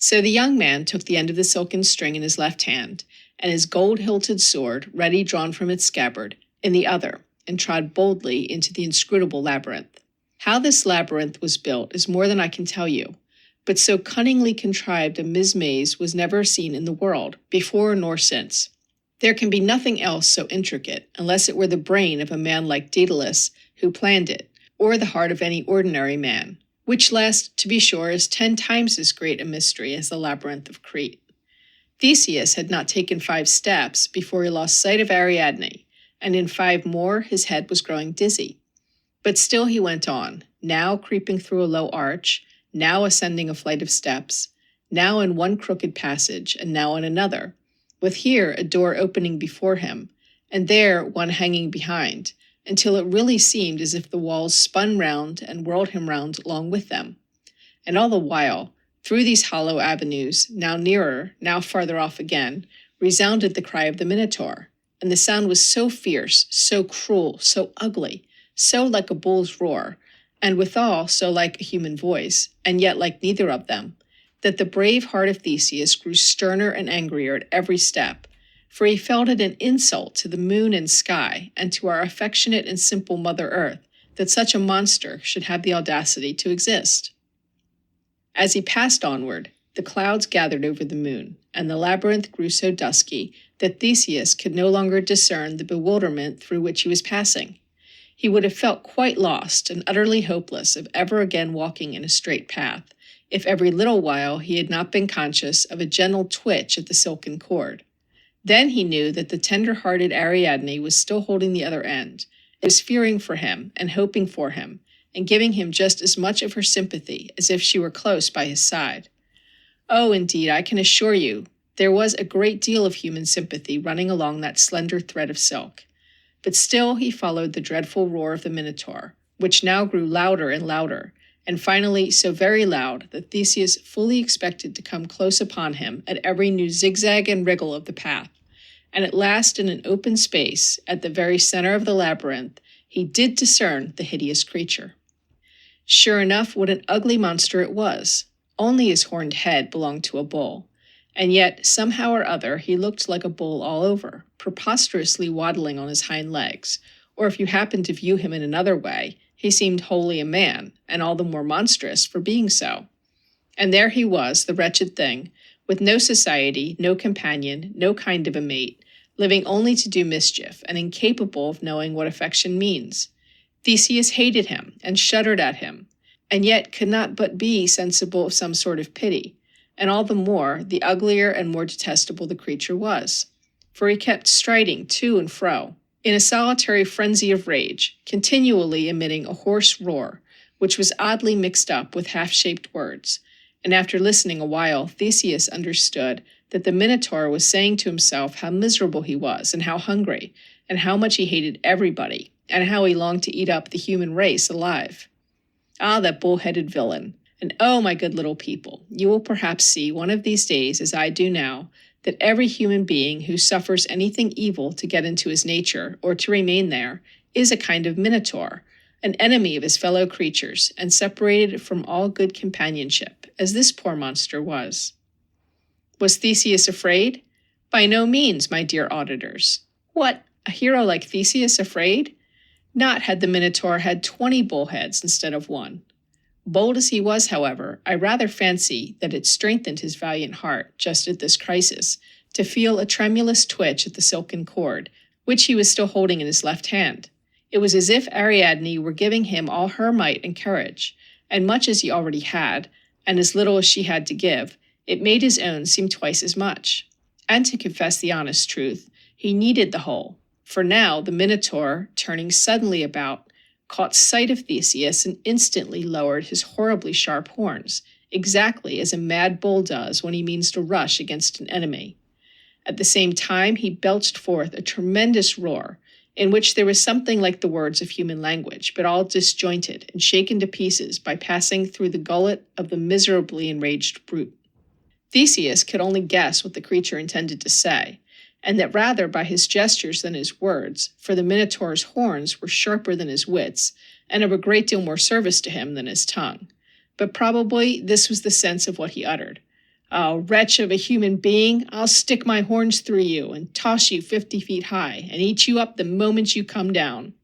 So the young man took the end of the silken string in his left hand, and his gold-hilted sword, ready drawn from its scabbard, in the other, and trod boldly into the inscrutable labyrinth. How this labyrinth was built is more than I can tell you, but so cunningly contrived a maze was never seen in the world, before nor since. There can be nothing else so intricate, unless it were the brain of a man like Daedalus who planned it, or the heart of any ordinary man, which last, to be sure, is 10 times as great a mystery as the labyrinth of Crete. Theseus had not taken 5 steps before he lost sight of Ariadne, and in 5 more his head was growing dizzy. But still he went on, now creeping through a low arch, now ascending a flight of steps, now in one crooked passage, and now in another, with here a door opening before him, and there one hanging behind, until it really seemed as if the walls spun round and whirled him round along with them. And all the while, through these hollow avenues, now nearer, now farther off again, resounded the cry of the Minotaur, and the sound was so fierce, so cruel, so ugly, so like a bull's roar, and withal so like a human voice, and yet like neither of them, that the brave heart of Theseus grew sterner and angrier at every step, for he felt it an insult to the moon and sky, and to our affectionate and simple Mother Earth, that such a monster should have the audacity to exist. As he passed onward, the clouds gathered over the moon, and the labyrinth grew so dusky that Theseus could no longer discern the bewilderment through which he was passing. He would have felt quite lost and utterly hopeless of ever again walking in a straight path, if every little while he had not been conscious of a gentle twitch at the silken cord. Then he knew that the tender-hearted Ariadne was still holding the other end, and was fearing for him and hoping for him, and giving him just as much of her sympathy as if she were close by his side. Oh, indeed, I can assure you, there was a great deal of human sympathy running along that slender thread of silk. But still he followed the dreadful roar of the Minotaur, which now grew louder and louder, and finally so very loud that Theseus fully expected to come close upon him at every new zigzag and wriggle of the path. And at last, in an open space, at the very center of the labyrinth, he did discern the hideous creature. Sure enough, what an ugly monster it was. Only his horned head belonged to a bull, and yet, somehow or other, he looked like a bull all over, preposterously waddling on his hind legs, or if you happened to view him in another way, He seemed wholly a man, and all the more monstrous for being so. And there he was, the wretched thing, with no society, no companion, no kind of a mate, living only to do mischief, and incapable of knowing what affection means. Theseus hated him, and shuddered at him, and yet could not but be sensible of some sort of pity, and all the more, the uglier and more detestable the creature was. For he kept striding to and fro, in a solitary frenzy of rage, continually emitting a hoarse roar, which was oddly mixed up with half-shaped words, and after listening a while, Theseus understood that the Minotaur was saying to himself how miserable he was, and how hungry, and how much he hated everybody, and how he longed to eat up the human race alive. Ah, that bull-headed villain! And oh, my good little people, you will perhaps see one of these days, as I do now, that every human being who suffers anything evil to get into his nature, or to remain there, is a kind of Minotaur, an enemy of his fellow creatures, and separated from all good companionship, as this poor monster was. Was Theseus afraid? By no means, my dear auditors. What, a hero like Theseus afraid? Not had the Minotaur had 20 bullheads instead of one. Bold as he was, however, I rather fancy that it strengthened his valiant heart, just at this crisis, to feel a tremulous twitch at the silken cord, which he was still holding in his left hand. It was as if Ariadne were giving him all her might and courage, and much as he already had, and as little as she had to give, it made his own seem twice as much. And to confess the honest truth, he needed the whole, for now the Minotaur, turning suddenly about, caught sight of Theseus and instantly lowered his horribly sharp horns, exactly as a mad bull does when he means to rush against an enemy. At the same time, he belched forth a tremendous roar, in which there was something like the words of human language, but all disjointed and shaken to pieces by passing through the gullet of the miserably enraged brute. Theseus could only guess what the creature intended to say, and that rather by his gestures than his words, for the Minotaur's horns were sharper than his wits, and of a great deal more service to him than his tongue. But probably this was the sense of what he uttered. "Oh, wretch of a human being, I'll stick my horns through you, and toss you 50 feet high, and eat you up the moment you come down."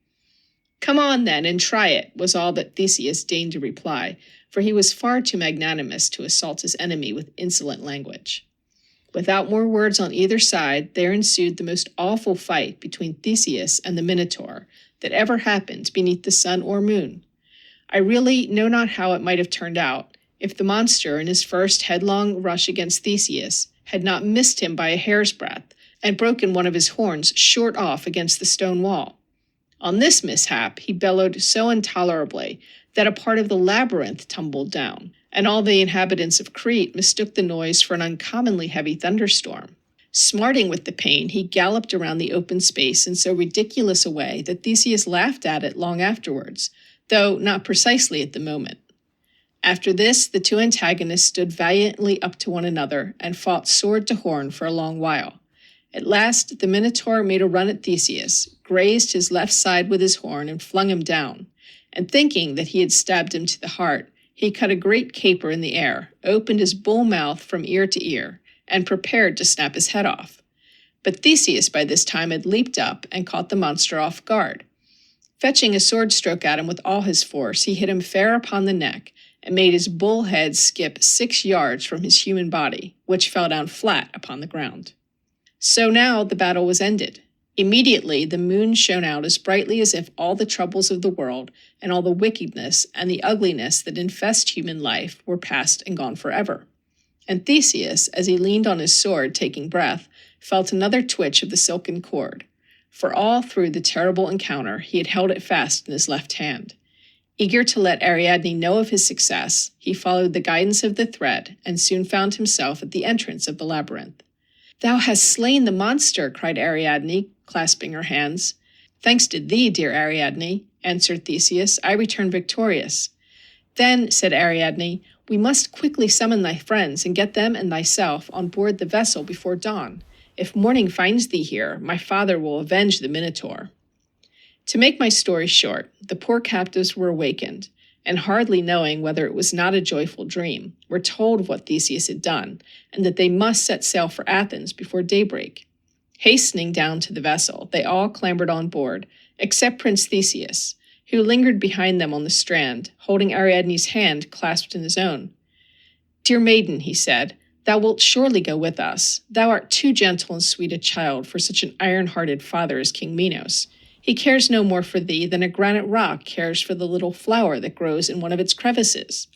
"Come on, then, and try it," was all that Theseus deigned to reply, for he was far too magnanimous to assault his enemy with insolent language. Without more words on either side, there ensued the most awful fight between Theseus and the Minotaur that ever happened beneath the sun or moon. I really know not how it might have turned out, if the monster, in his first headlong rush against Theseus, had not missed him by a hair's breadth, and broken one of his horns short off against the stone wall. On this mishap, he bellowed so intolerably that a part of the labyrinth tumbled down, and all the inhabitants of Crete mistook the noise for an uncommonly heavy thunderstorm. Smarting with the pain, he galloped around the open space in so ridiculous a way that Theseus laughed at it long afterwards, though not precisely at the moment. After this, the two antagonists stood valiantly up to one another and fought sword to horn for a long while. At last, the Minotaur made a run at Theseus, grazed his left side with his horn, and flung him down, and thinking that he had stabbed him to the heart, he cut a great caper in the air, opened his bull mouth from ear to ear, and prepared to snap his head off. But Theseus by this time had leaped up and caught the monster off guard. Fetching a sword stroke at him with all his force, he hit him fair upon the neck, and made his bull head skip 6 yards from his human body, which fell down flat upon the ground. So now the battle was ended. Immediately the moon shone out as brightly as if all the troubles of the world and all the wickedness and the ugliness that infest human life were past and gone forever. And Theseus, as he leaned on his sword, taking breath, felt another twitch of the silken cord, for all through the terrible encounter he had held it fast in his left hand. Eager to let Ariadne know of his success, he followed the guidance of the thread and soon found himself at the entrance of the labyrinth. "Thou hast slain the monster," cried Ariadne, clasping her hands. "Thanks to thee, dear Ariadne," answered Theseus, "I return victorious." "Then," said Ariadne, "we must quickly summon thy friends and get them and thyself on board the vessel before dawn. If morning finds thee here, my father will avenge the Minotaur." To make my story short, the poor captives were awakened, and hardly knowing whether it was not a joyful dream, were told of what Theseus had done, and that they must set sail for Athens before daybreak. Hastening down to the vessel, they all clambered on board, except Prince Theseus, who lingered behind them on the strand, holding Ariadne's hand clasped in his own. "Dear maiden," he said, "thou wilt surely go with us. Thou art too gentle and sweet a child for such an iron-hearted father as King Minos. He cares no more for thee than a granite rock cares for the little flower that grows in one of its crevices.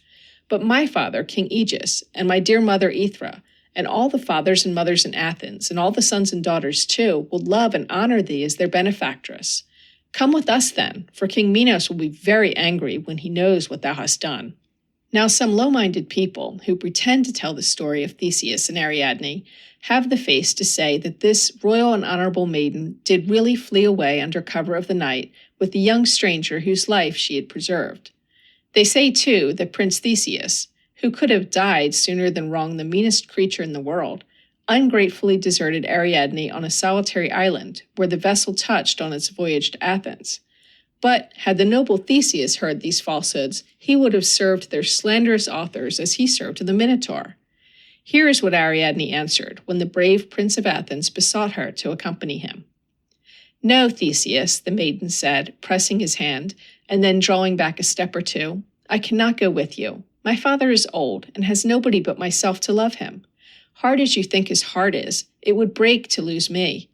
But my father, King Aegeus, and my dear mother Aethra, and all the fathers and mothers in Athens, and all the sons and daughters too, will love and honor thee as their benefactress. Come with us then, for King Minos will be very angry when he knows what thou hast done." Now some low-minded people, who pretend to tell the story of Theseus and Ariadne, have the face to say that this royal and honorable maiden did really flee away under cover of the night with the young stranger whose life she had preserved. They say, too, that Prince Theseus, who could have died sooner than wrong the meanest creature in the world, ungratefully deserted Ariadne on a solitary island where the vessel touched on its voyage to Athens. But had the noble Theseus heard these falsehoods, he would have served their slanderous authors as he served the Minotaur. Here is what Ariadne answered when the brave Prince of Athens besought her to accompany him. "No, Theseus," the maiden said, pressing his hand, and then drawing back a step or two, "I cannot go with you. My father is old and has nobody but myself to love him. Hard as you think his heart is, it would break to lose me.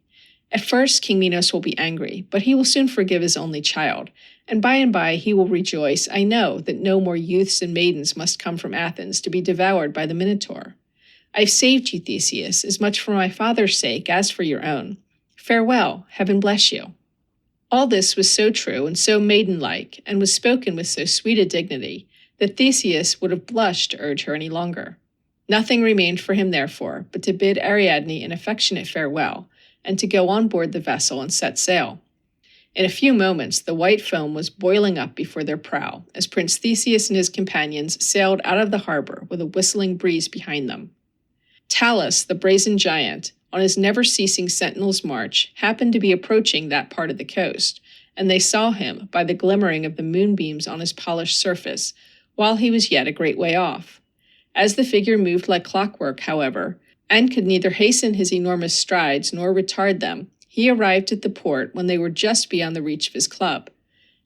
At first, King Minos will be angry, but he will soon forgive his only child, and by he will rejoice, I know, that no more youths and maidens must come from Athens to be devoured by the Minotaur. I've saved you, Theseus, as much for my father's sake as for your own. Farewell, heaven bless you." All this was so true and so maiden-like, and was spoken with so sweet a dignity, that Theseus would have blushed to urge her any longer. Nothing remained for him, therefore, but to bid Ariadne an affectionate farewell, and to go on board the vessel and set sail. In a few moments the white foam was boiling up before their prow, as Prince Theseus and his companions sailed out of the harbor with a whistling breeze behind them. Talus, the brazen giant, on his never-ceasing sentinel's march, happened to be approaching that part of the coast, and they saw him by the glimmering of the moonbeams on his polished surface, while he was yet a great way off. As the figure moved like clockwork, however, and could neither hasten his enormous strides nor retard them, he arrived at the port when they were just beyond the reach of his club.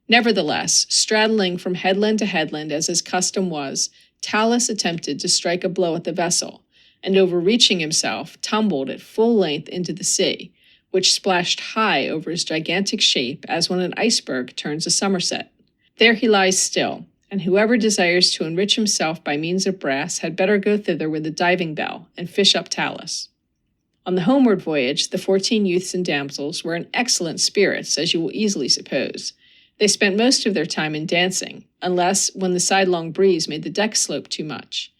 Nevertheless, straddling from headland to headland as his custom was, Talus attempted to strike a blow at the vessel, and overreaching himself, tumbled at full length into the sea, which splashed high over his gigantic shape as when an iceberg turns a somerset. There he lies still, and whoever desires to enrich himself by means of brass had better go thither with a diving bell and fish up Talus. On the homeward voyage, the 14 youths and damsels were in excellent spirits, as you will easily suppose. They spent most of their time in dancing, unless when the sidelong breeze made the deck slope too much.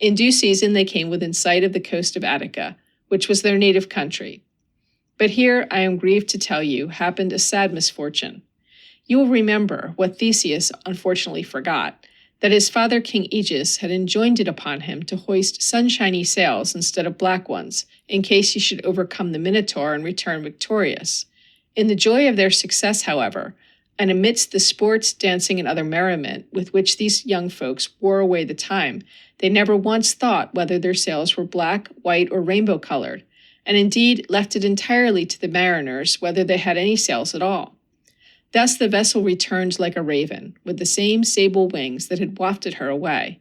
In due season they came within sight of the coast of Attica, which was their native country. But here, I am grieved to tell you, happened a sad misfortune. You will remember what Theseus unfortunately forgot, that his father King Aegeus had enjoined it upon him to hoist sunshiny sails instead of black ones, in case he should overcome the Minotaur and return victorious. In the joy of their success, however, and amidst the sports, dancing, and other merriment with which these young folks wore away the time, they never once thought whether their sails were black, white, or rainbow-colored, and indeed left it entirely to the mariners whether they had any sails at all. Thus the vessel returned like a raven, with the same sable wings that had wafted her away.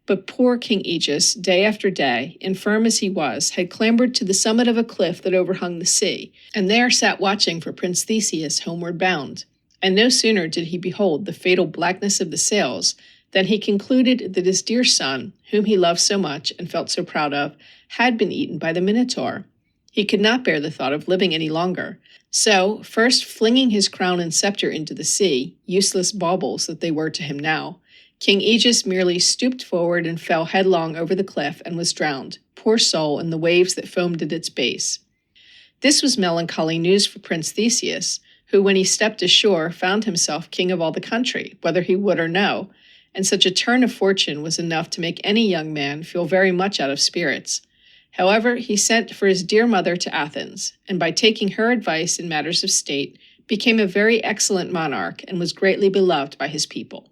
But poor King Aegeus, day after day, infirm as he was, had clambered to the summit of a cliff that overhung the sea, and there sat watching for Prince Theseus homeward bound. And no sooner did he behold the fatal blackness of the sails than he concluded that his dear son, whom he loved so much and felt so proud of, had been eaten by the Minotaur. He could not bear the thought of living any longer. So, first flinging his crown and scepter into the sea, useless baubles that they were to him now, King Aegeus merely stooped forward and fell headlong over the cliff and was drowned, poor soul, in the waves that foamed at its base. This was melancholy news for Prince Theseus, who, when he stepped ashore, found himself king of all the country, whether he would or no, and such a turn of fortune was enough to make any young man feel very much out of spirits. However, he sent for his dear mother to Athens, and by taking her advice in matters of state, became a very excellent monarch and was greatly beloved by his people.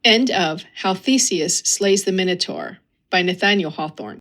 End of How Theseus Slays the Minotaur by Nathaniel Hawthorne.